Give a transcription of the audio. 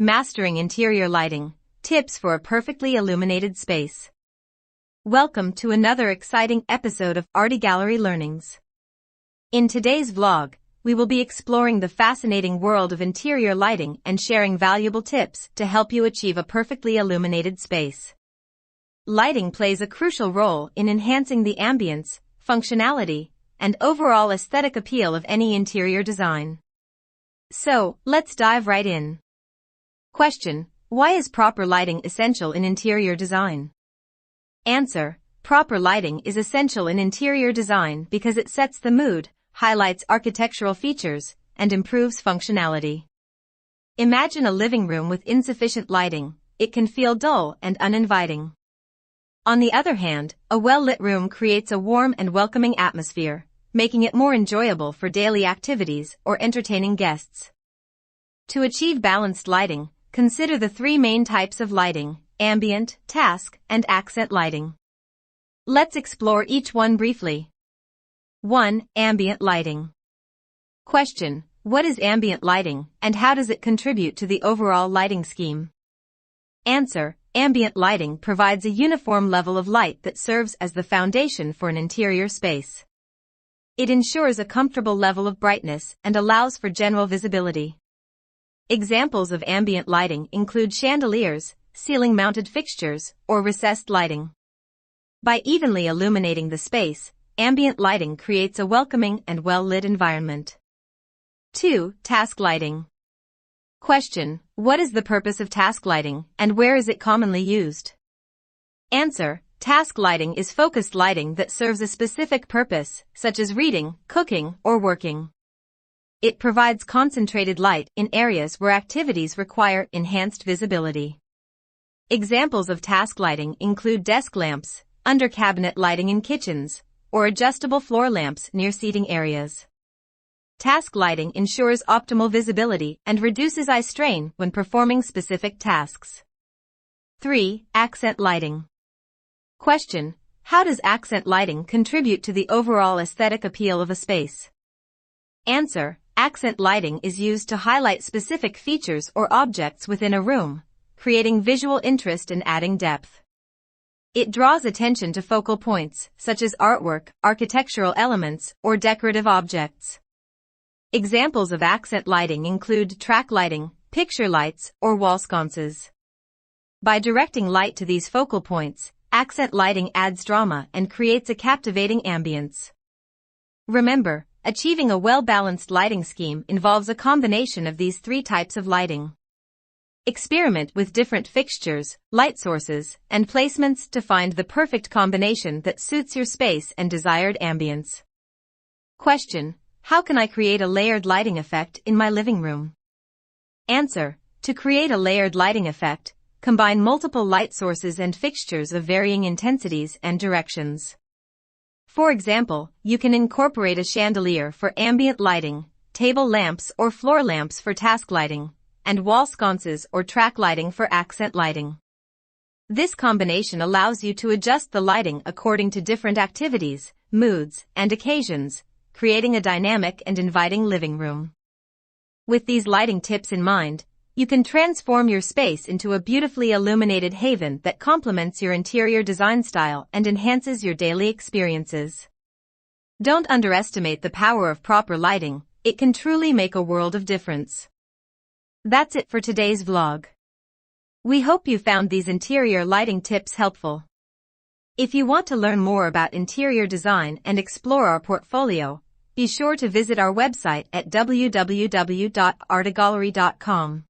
Mastering Interior Lighting, Tips for a Perfectly Illuminated Space. Welcome to another exciting episode of AartiGallery Learnings. In today's vlog, we will be exploring the fascinating world of interior lighting and sharing valuable tips to help you achieve a perfectly illuminated space. Lighting plays a crucial role in enhancing the ambience, functionality, and overall aesthetic appeal of any interior design. So, let's dive right in. Question: why is proper lighting essential in interior design? Answer: proper lighting is essential in interior design because it sets the mood, highlights architectural features, and improves functionality. Imagine a living room with insufficient lighting. It can feel dull and uninviting. On the other hand, a well-lit room creates a warm and welcoming atmosphere, making it more enjoyable for daily activities or entertaining guests. To achieve balanced lighting, consider the three main types of lighting: ambient, task, and accent lighting. Let's explore each one briefly. 1. Ambient lighting. Question: what is ambient lighting, and how does it contribute to the overall lighting scheme? Answer: ambient lighting provides a uniform level of light that serves as the foundation for an interior space. It ensures a comfortable level of brightness and allows for general visibility. Examples of ambient lighting include chandeliers, ceiling-mounted fixtures, or recessed lighting. By evenly illuminating the space, ambient lighting creates a welcoming and well-lit environment. 2. Task lighting. Question: what is the purpose of task lighting, and where is it commonly used? Answer: task lighting is focused lighting that serves a specific purpose, such as reading, cooking, or working. It provides concentrated light in areas where activities require enhanced visibility. Examples of task lighting include desk lamps, under-cabinet lighting in kitchens, or adjustable floor lamps near seating areas. Task lighting ensures optimal visibility and reduces eye strain when performing specific tasks. 3. Accent lighting. Question: how does accent lighting contribute to the overall aesthetic appeal of a space? Answer: accent lighting is used to highlight specific features or objects within a room, creating visual interest and adding depth. It draws attention to focal points, such as artwork, architectural elements, or decorative objects. Examples of accent lighting include track lighting, picture lights, or wall sconces. By directing light to these focal points, accent lighting adds drama and creates a captivating ambience. Remember, achieving a well-balanced lighting scheme involves a combination of these three types of lighting. Experiment with different fixtures, light sources, and placements to find the perfect combination that suits your space and desired ambience. Question: how can I create a layered lighting effect in my living room? Answer: to create a layered lighting effect, combine multiple light sources and fixtures of varying intensities and directions. For example, you can incorporate a chandelier for ambient lighting, table lamps or floor lamps for task lighting, and wall sconces or track lighting for accent lighting. This combination allows you to adjust the lighting according to different activities, moods, and occasions, creating a dynamic and inviting living room. With these lighting tips in mind, you can transform your space into a beautifully illuminated haven that complements your interior design style and enhances your daily experiences. Don't underestimate the power of proper lighting. It can truly make a world of difference. That's it for today's vlog. We hope you found these interior lighting tips helpful. If you want to learn more about interior design and explore our portfolio, be sure to visit our website at www.artigallery.com.